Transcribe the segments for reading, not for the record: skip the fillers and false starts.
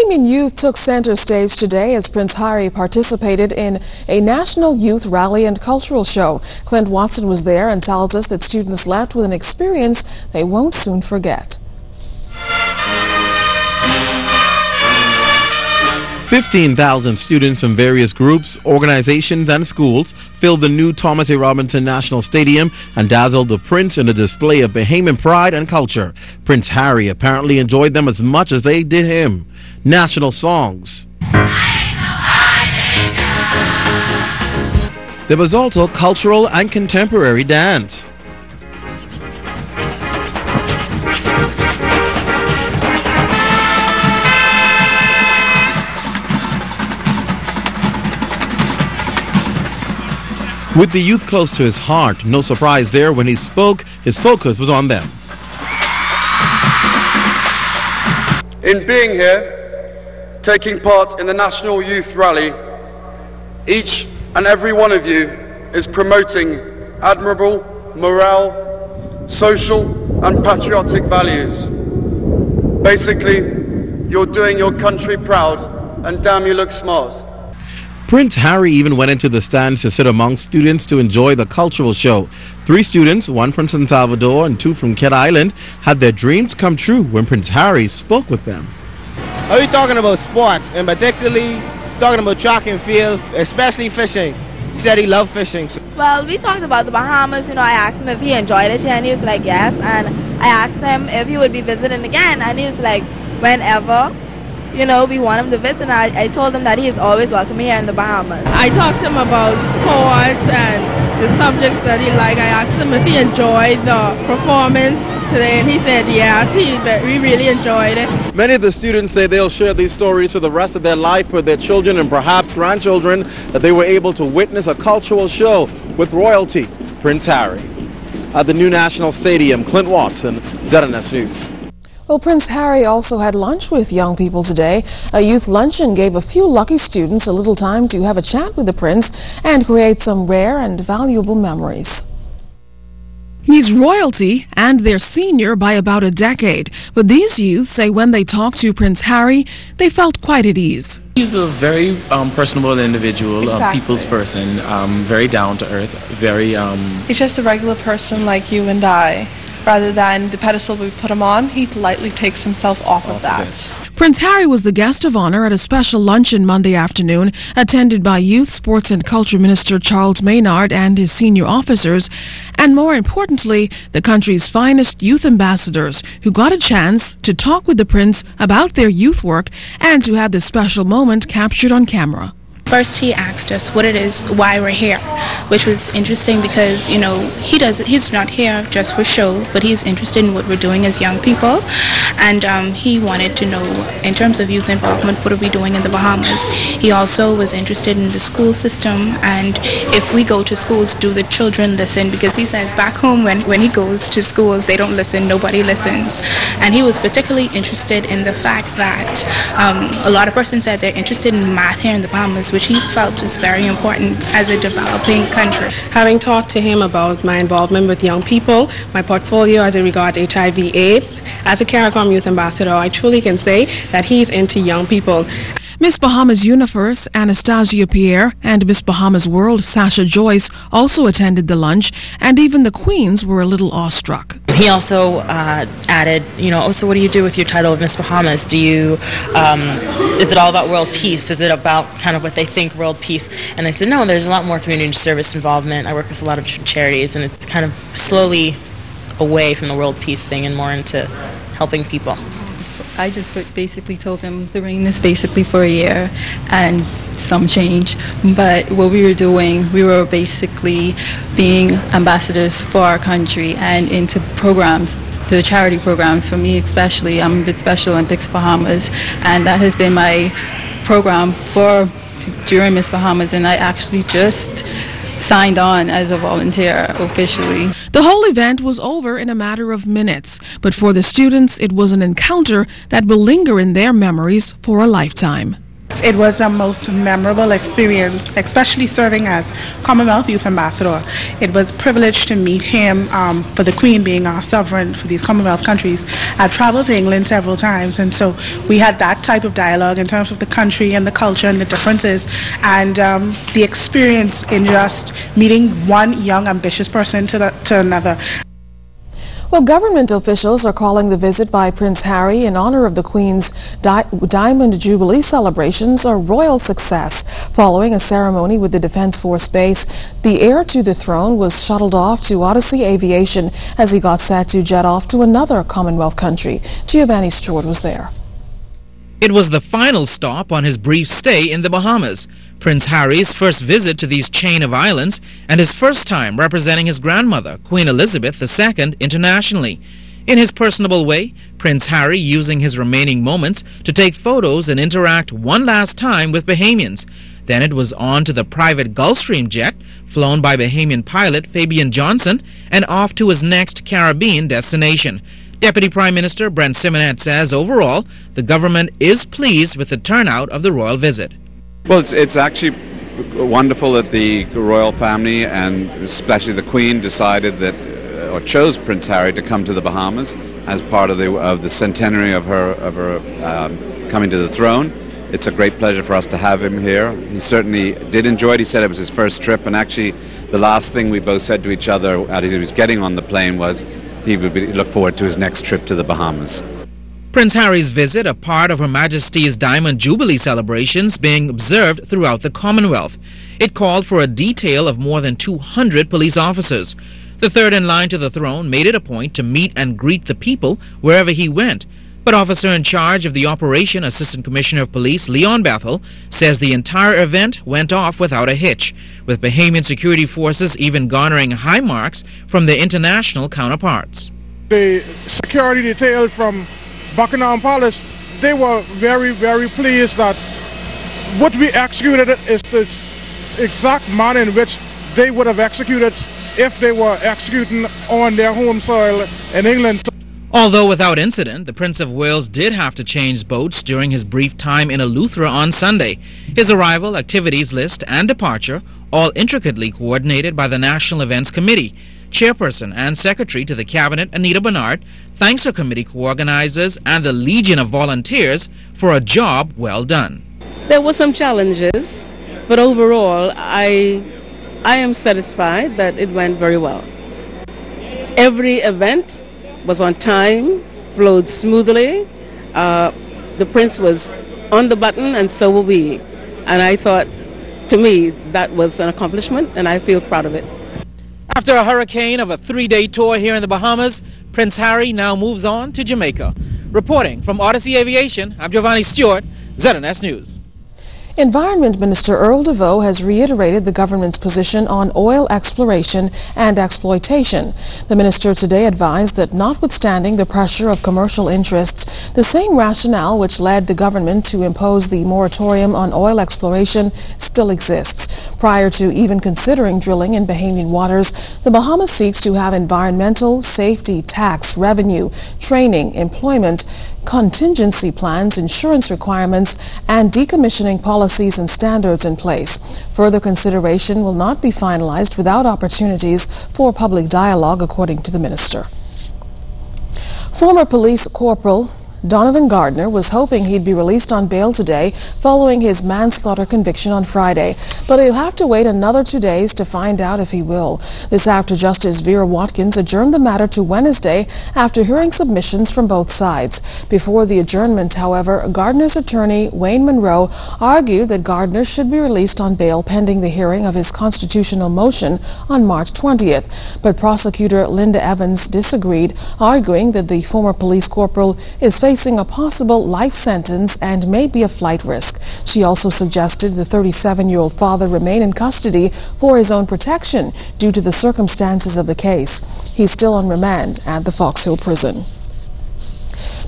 Bahamian youth took center stage today as Prince Harry participated in a national youth rally and cultural show. Clint Watson was there and tells us that students left with an experience they won't soon forget. 15,000 students from various groups, organizations, and schools filled the new Thomas A. Robinson National Stadium and dazzled the Prince in a display of Bahamian pride and culture. Prince Harry apparently enjoyed them as much as they did him. National songs. There was also cultural and contemporary dance. With the youth close to his heart, no surprise there when he spoke, his focus was on them. In being here, taking part in the National Youth Rally, each and every one of you is promoting admirable, morale, social and patriotic values. Basically, you're doing your country proud and damn you look smart. Prince Harry even went into the stands to sit among students to enjoy the cultural show. 3 students, 1 from San Salvador and 2 from Cat Island, had their dreams come true when Prince Harry spoke with them. Are we talking about sports, and particularly talking about track and field, especially fishing? He said he loved fishing. Well, we talked about the Bahamas. I asked him if he enjoyed it, and he was like, yes. And I asked him if he would be visiting again, and he was like, whenever. We want him to visit. I told him that he is always welcome here in the Bahamas. I talked to him about sports and the subjects that he liked. I asked him if he enjoyed the performance today, and he said yes, he really enjoyed it. Many of the students say they'll share these stories for the rest of their life with their children and perhaps grandchildren, that they were able to witness a cultural show with royalty, Prince Harry. At the new National Stadium, Clint Watson, ZNS News. Well, Prince Harry also had lunch with young people today. A youth luncheon gave a few lucky students a little time to have a chat with the prince and create some rare and valuable memories. He's royalty and they're senior by about a decade. But these youth say when they talked to Prince Harry, they felt quite at ease. He's a very personable individual, Exactly. people's person, very down to earth, very... He's just a regular person like you and I. Rather than the pedestal we put him on, he politely takes himself off of that. Prince Harry was the guest of honor at a special luncheon Monday afternoon, attended by Youth, Sports and Culture Minister Charles Maynard and his senior officers, and more importantly, the country's finest youth ambassadors, who got a chance to talk with the prince about their youth work and to have this special moment captured on camera. First, he asked us what it is, why we're here, which was interesting because, he's not here just for show, but he's interested in what we're doing as young people. And he wanted to know, in terms of youth involvement, what are we doing in the Bahamas? He also was interested in the school system, and if we go to schools, do the children listen? Because he says back home when he goes to schools, they don't listen, nobody listens. And he was particularly interested in the fact that a lot of persons said they're interested in math here in the Bahamas, which he felt was very important as a developing country. Having talked to him about my involvement with young people, my portfolio as it regards HIV/AIDS, as a CARICOM Youth Ambassador, I truly can say that he's into young people. Miss Bahamas Universe Anastasia Pierre and Miss Bahamas World Sasha Joyce also attended the lunch, and even the queens were a little awestruck. He also added, so what do you do with your title of Miss Bahamas? Do you, is it all about world peace? Is it about kind of what they think world peace? And I said, no, there's a lot more community service involvement. I work with a lot of different charities, and it's kind of slowly away from the world peace thing and more into helping people. I just basically told him the reign is basically for a year and some change. But what we were doing, we were basically being ambassadors for our country and into programs, the charity programs. For me especially, I'm with Special Olympics Bahamas, and that has been my program during Miss Bahamas, and I actually just signed on as a volunteer officially. The whole event was over in a matter of minutes, but for the students it was an encounter that will linger in their memories for a lifetime. It was a most memorable experience, especially serving as Commonwealth Youth Ambassador. It was a privilege to meet him for the Queen being our sovereign for these Commonwealth countries. I've traveled to England several times, and so we had that type of dialogue in terms of the country and the culture and the differences, and the experience in just meeting one young, ambitious person to another. Well, government officials are calling the visit by Prince Harry in honor of the Queen's Diamond Jubilee celebrations a royal success. Following a ceremony with the Defense Force Base, the heir to the throne was shuttled off to Odyssey Aviation as he got set to jet off to another Commonwealth country. Giovanni Stewart was there. It was the final stop on his brief stay in the Bahamas, Prince Harry's first visit to these chain of islands and his first time representing his grandmother, Queen Elizabeth II, internationally. In his personable way, Prince Harry using his remaining moments to take photos and interact one last time with Bahamians. Then it was on to the private Gulfstream jet, flown by Bahamian pilot Fabian Johnson, and off to his next Caribbean destination. Deputy Prime Minister Brent Simonet says overall, the government is pleased with the turnout of the royal visit. Well, it's actually wonderful that the royal family and especially the Queen decided that, or chose Prince Harry to come to the Bahamas as part of the centenary of her coming to the throne. It's a great pleasure for us to have him here. He certainly did enjoy it. He said it was his first trip, and actually the last thing we both said to each other as he was getting on the plane was he would look forward to his next trip to the Bahamas. Prince Harry's visit, a part of Her Majesty's Diamond Jubilee celebrations being observed throughout the Commonwealth. It called for a detail of more than 200 police officers. The third in line to the throne made it a point to meet and greet the people wherever he went. But officer in charge of the operation, Assistant Commissioner of Police Leon Bethel, says the entire event went off without a hitch, with Bahamian security forces even garnering high marks from their international counterparts. The security detail from Buckingham Palace, they were very, very pleased that what we executed is the exact manner in which they would have executed if they were executing on their home soil in England. Although without incident, the Prince of Wales did have to change boats during his brief time in Eleuthera on Sunday. His arrival, activities list, and departure, all intricately coordinated by the National Events Committee. Chairperson and Secretary to the Cabinet, Anita Bernard, thanks her committee co-organizers and the Legion of Volunteers for a job well done. There were some challenges, but overall I am satisfied that it went very well. Every event was on time, flowed smoothly. The Prince was on the button and so were we. And I thought, to me, that was an accomplishment and I feel proud of it. After a hurricane of a 3-day tour here in the Bahamas, Prince Harry now moves on to Jamaica. Reporting from Odyssey Aviation, I'm Giovanni Stewart, ZNS News. Environment Minister Earl DeVoe has reiterated the government's position on oil exploration and exploitation. The minister today advised that notwithstanding the pressure of commercial interests, the same rationale which led the government to impose the moratorium on oil exploration still exists. Prior to even considering drilling in Bahamian waters, the Bahamas seeks to have environmental, safety, tax, revenue, training, employment, contingency plans, insurance requirements, and decommissioning policies and standards in place. Further consideration will not be finalized without opportunities for public dialogue, according to the minister. Former police corporal Donovan Gardner was hoping he'd be released on bail today following his manslaughter conviction on Friday, but he'll have to wait another 2 days to find out if he will. This after Justice Vera Watkins adjourned the matter to Wednesday after hearing submissions from both sides. Before the adjournment, however, Gardner's attorney, Wayne Monroe, argued that Gardner should be released on bail pending the hearing of his constitutional motion on March 20th. But prosecutor Linda Evans disagreed, arguing that the former police corporal is facing a possible life sentence and may be a flight risk. She also suggested the 37-year-old father remain in custody for his own protection due to the circumstances of the case. He's still on remand at the Fox Hill prison.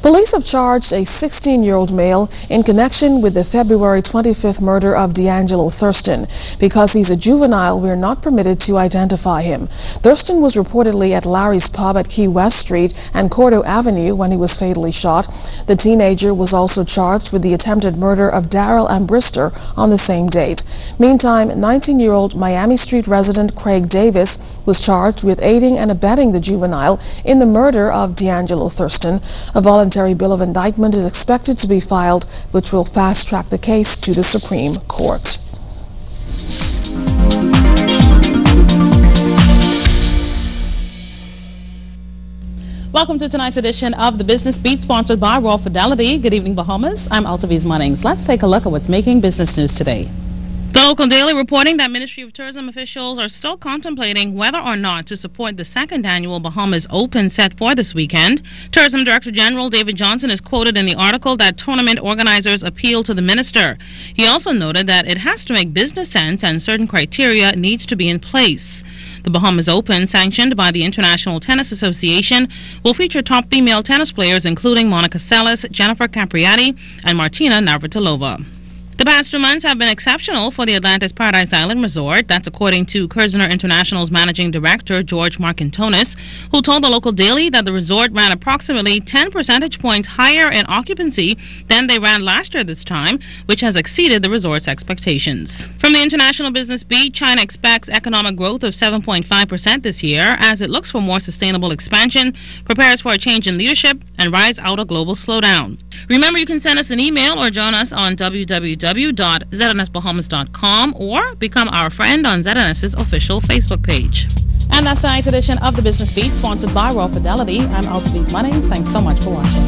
Police have charged a 16-year-old male in connection with the February 25th murder of D'Angelo Thurston. Because he's a juvenile, we're not permitted to identify him. Thurston was reportedly at Larry's Pub at Key West Street and Cordo Avenue when he was fatally shot. The teenager was also charged with the attempted murder of Darrell Ambrister on the same date. Meantime, 19-year-old Miami Street resident Craig Davis was charged with aiding and abetting the juvenile in the murder of D'Angelo Thurston. A voluntary bill of indictment is expected to be filed, which will fast-track the case to the Supreme Court. Welcome to tonight's edition of the Business Beat, sponsored by Royal Fidelity. Good evening, Bahamas. I'm Altaviz Munnings. Let's take a look at what's making business news today. The local daily reporting that Ministry of Tourism officials are still contemplating whether or not to support the second annual Bahamas Open set for this weekend. Tourism Director General David Johnson is quoted in the article that tournament organizers appeal to the minister. He also noted that it has to make business sense and certain criteria needs to be in place. The Bahamas Open, sanctioned by the International Tennis Association, will feature top female tennis players including Monica Seles, Jennifer Capriati, and Martina Navratilova. The past 2 months have been exceptional for the Atlantis Paradise Island Resort. That's according to Kerzner International's managing director, George Marcantonis, who told the local daily that the resort ran approximately 10 percentage points higher in occupancy than they ran last year this time, which has exceeded the resort's expectations. From the International Business Beat, China expects economic growth of 7.5% this year as it looks for more sustainable expansion, prepares for a change in leadership, and rides out a global slowdown. Remember, you can send us an email or join us on www.znsbahamas.com or become our friend on ZNS's official Facebook page. And that's tonight's edition of the Business Beat, sponsored by Royal Fidelity. I'm Altaviz Munnings. Thanks so much for watching.